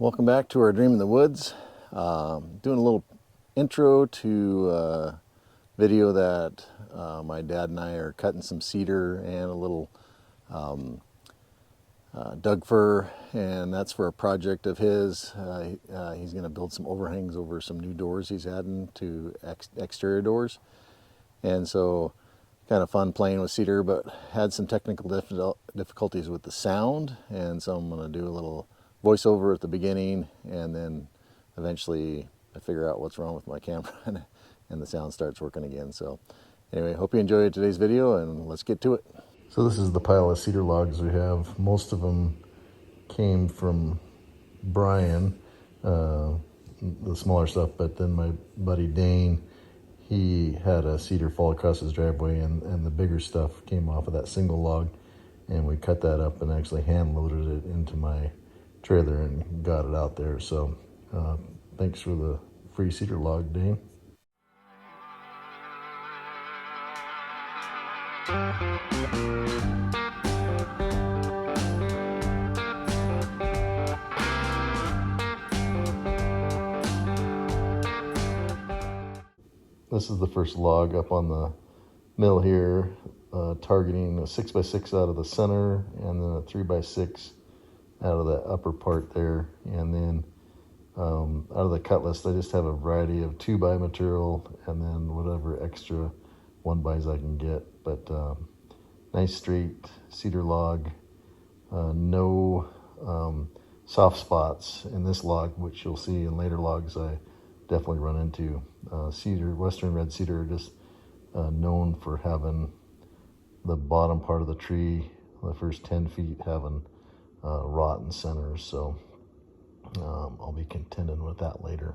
Welcome back to our Dream in the Woods. Doing a little intro to a video that my dad and I are cutting some cedar and a little Doug fir, and that's for a project of his. He's going to build some overhangs over some new doors he's adding to exterior doors, and so kind of fun playing with cedar, but had some technical difficulties with the sound, and so I'm going to do a little voiceover at the beginning, and then eventually I figure out what's wrong with my camera and the sound starts working again. So anyway, hope you enjoyed today's video, and let's get to it. So this is the pile of cedar logs we have. Most of them came from Brian, the smaller stuff, but then my buddy Dane, he had a cedar fall across his driveway, and the bigger stuff came off of that single log, and we cut that up and actually hand loaded it into my trailer and got it out there. So thanks for the free cedar log, Dane. This is the first log up on the mill here, targeting a 6x6 out of the center and then a 3x6 out of the upper part there. And then out of the cut list, I just have a variety of 2x material and then whatever extra 1x's I can get. But nice straight cedar log, no soft spots in this log, which you'll see in later logs I definitely run into. Cedar, western red cedar, are just known for having the bottom part of the tree, the first 10 feet, having rotten centers. So I'll be contending with that later.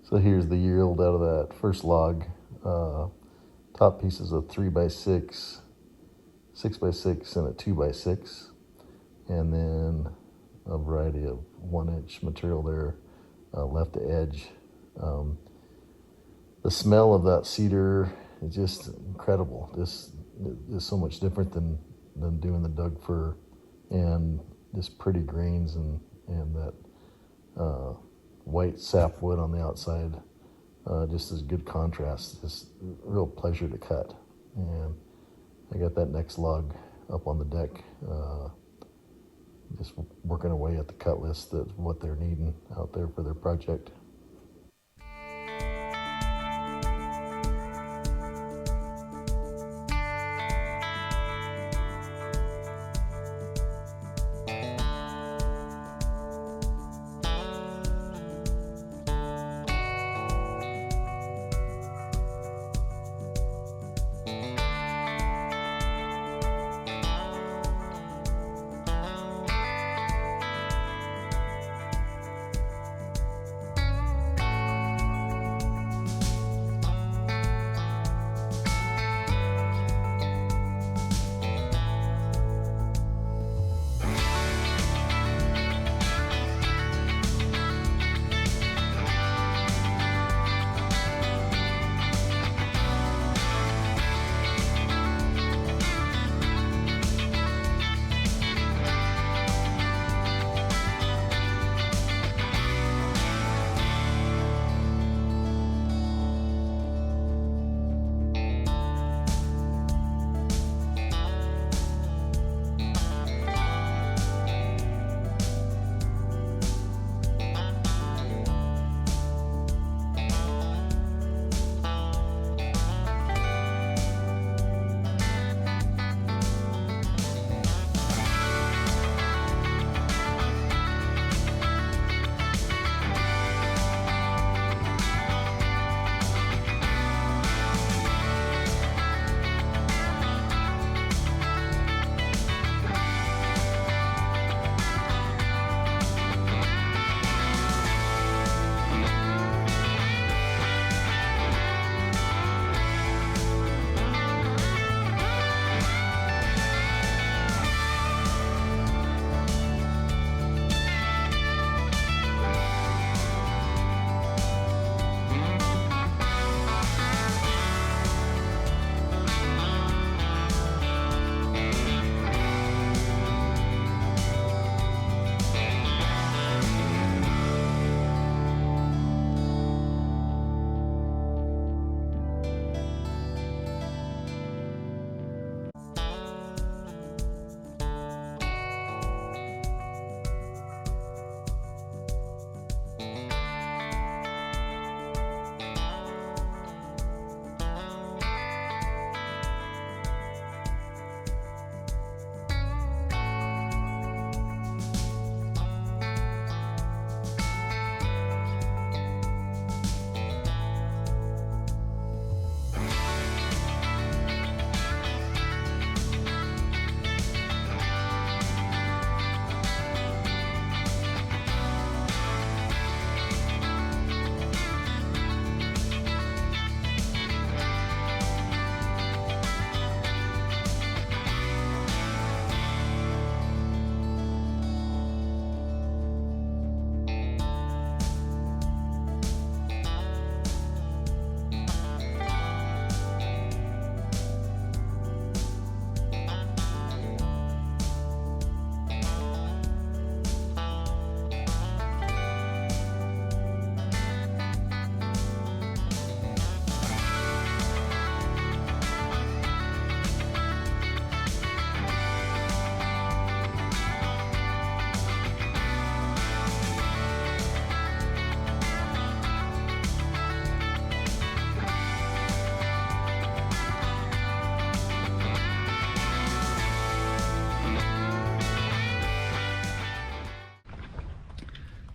So here's the yield out of that first log. Top pieces of 3x6, 6x6, and a 2x6, and then a variety of 1-inch material there left to edge. The smell of that cedar is just incredible. This is so much different than doing the Doug fir, and just pretty grains and that white sapwood on the outside, just as good contrast. Just real pleasure to cut. And I got that next log up on the deck, just working away at the cut list of what they're needing out there for their project.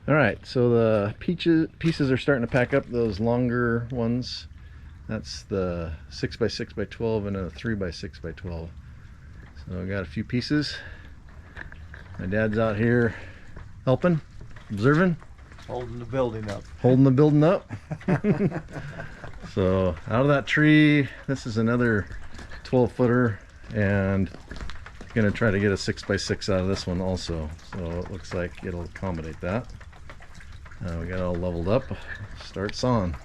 All right, so the pieces are starting to pack up, those longer ones. That's the 6x6x12 and a 3x6x12. So I got a few pieces. My dad's out here helping, observing. Holding the building up. Holding the building up. So out of that tree, this is another 12-footer, and I'm gonna try to get a 6x6 out of this one also. So it looks like it'll accommodate that. We got it all leveled up. Start sawing.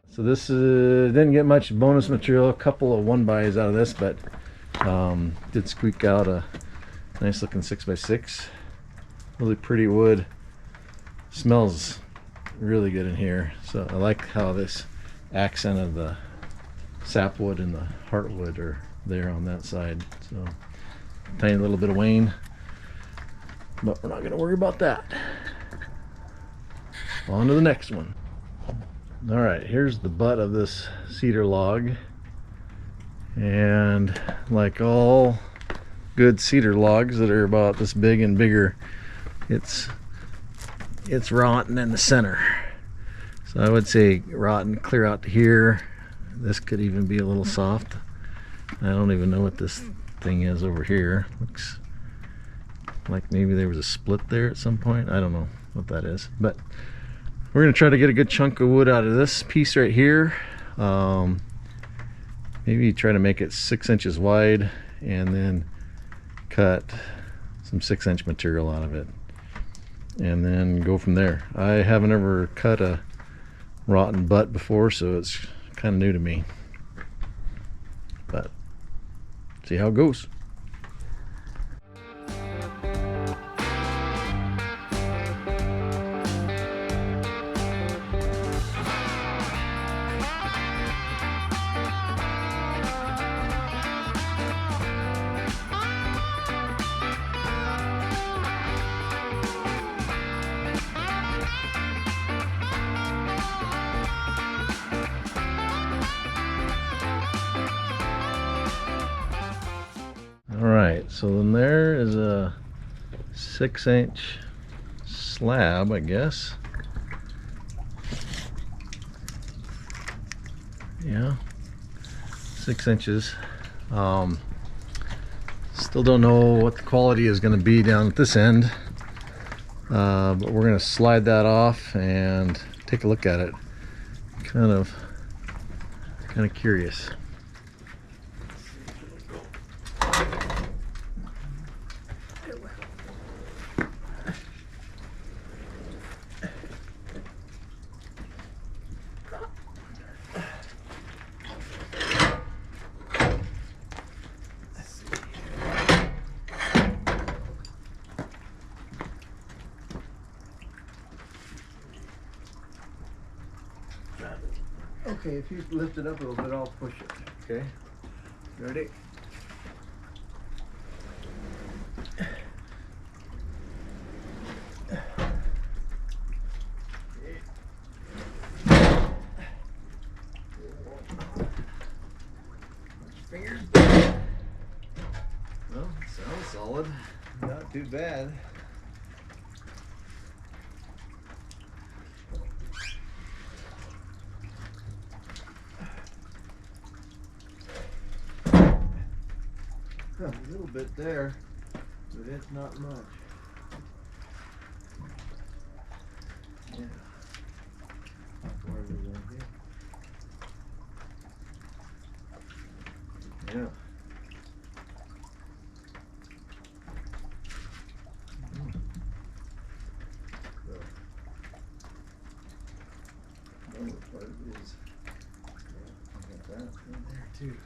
So this didn't get much bonus material, a couple of 1-bys out of this, but did squeak out a nice looking 6x6. Really pretty wood. Smells really good in here. So I like how this accent of the sapwood and the heartwood are there on that side. So tiny little bit of wane, but we're not going to worry about that. On to the next one. All right, here's the butt of this cedar log, and like all good cedar logs that are about this big and bigger, it's rotten in the center. So I would say rotten clear out to here. This could even be a little soft. I don't even know what this thing is over here. Looks like maybe there was a split there at some point. I don't know what that is, but we're going to try to get a good chunk of wood out of this piece right here. Maybe try to make it 6 inches wide and then cut some 6-inch material out of it and then go from there. I haven't ever cut a rotten butt before, so it's kind of new to me, but see how it goes. Alright, so then there is a 6-inch slab, I guess. Yeah, 6 inches. Still don't know what the quality is going to be down at this end, but we're going to slide that off and take a look at it. Kind of curious. Okay, if you lift it up a little bit, I'll push it. Okay. Ready? Fingers. Well, sounds solid. Not too bad. A little bit there, but it's not much. Yeah. How far is it right here? Yeah. Lower part is, I got that in there too.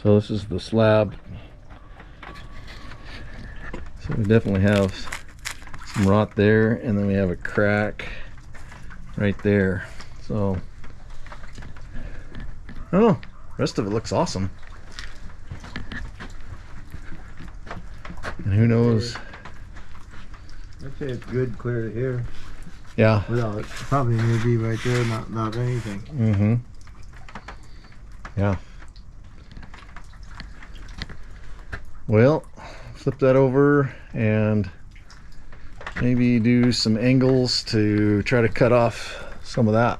So this is the slab. So we definitely have some rot there, and then we have a crack right there. So, oh, rest of it looks awesome. And who knows? I'd say it's good clear to here. Yeah. Well, it probably may be right there, not anything. Mm-hmm. Yeah. Well, flip that over and maybe do some angles to try to cut off some of that.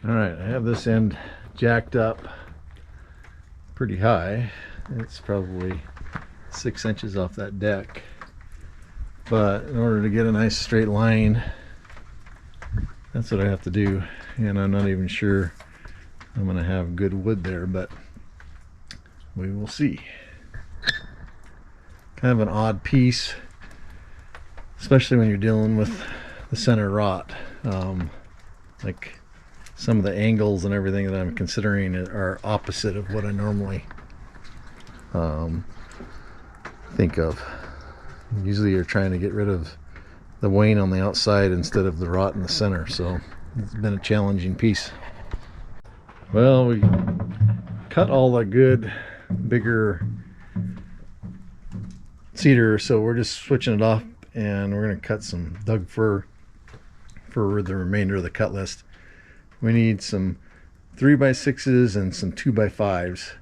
All right, I have this end jacked up pretty high. It's probably 6 inches off that deck. But in order to get a nice straight line, that's what I have to do. And I'm not even sure I'm gonna have good wood there, but we will see. Kind of an odd piece, especially when you're dealing with the center rot. Like some of the angles and everything that I'm considering are opposite of what I normally think of. Usually you're trying to get rid of the wane on the outside instead of the rot in the center, so it's been a challenging piece. Well, we cut all the good bigger cedar, so we're just switching it off, and we're going to cut some Doug fir for the remainder of the cut list. We need some 3x6s and some 2x5s,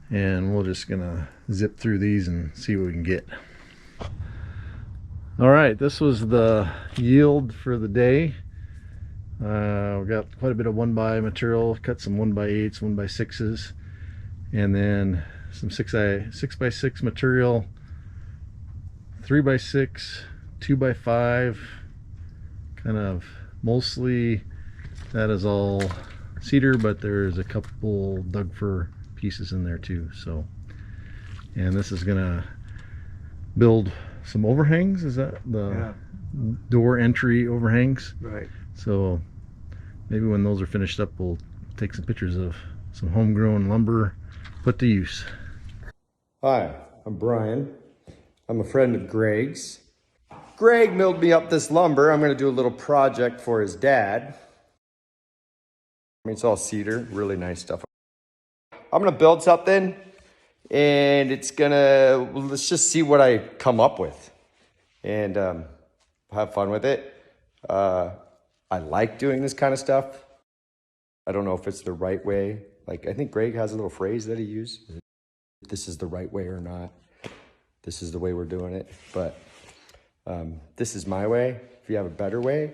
and we're just gonna zip through these and see what we can get. All right, this was the yield for the day. We got quite a bit of 1x material, cut some 1x8s, 1x6s, and then some 6x6 material, 3x6, 2x5, kind of mostly that is all cedar, but there's a couple Doug fir pieces in there too. So, and this is gonna build some overhangs. Is that the door entry overhangs? Right. So maybe when those are finished up, we'll take some pictures of some homegrown lumber put to use. Hi, I'm Brian. I'm a friend of Greg's. Greg milled me up this lumber. I'm going to do a little project for his dad. I mean, it's all cedar, really nice stuff. I'm going to build something, and it's going to, let's just see what I come up with and have fun with it. I like doing this kind of stuff. I don't know if it's the right way. Like, I think Greg has a little phrase that he used. This is the right way or not. This is the way we're doing it. But this is my way. If you have a better way,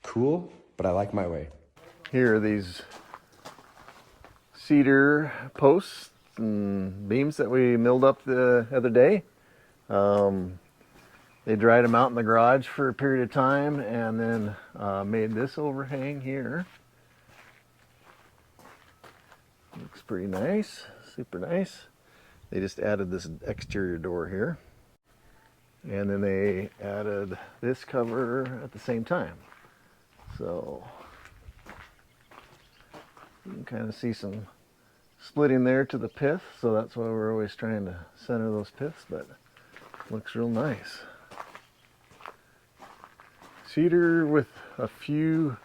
cool. But I like my way. Here are these cedar posts and beams that we milled up the other day. They dried them out in the garage for a period of time, and then made this overhang here. Looks pretty nice, super nice. They just added this exterior door here, and then they added this cover at the same time. So you can kind of see some splitting there to the pith, so that's why we're always trying to center those piths, but looks real nice. Cedar with a few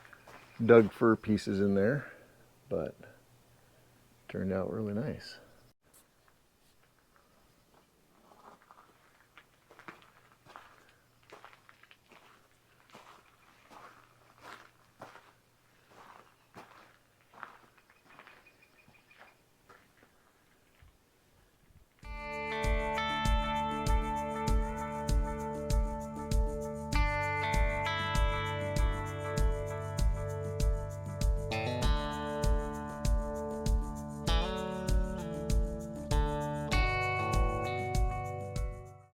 Doug fir pieces in there, but turned out really nice.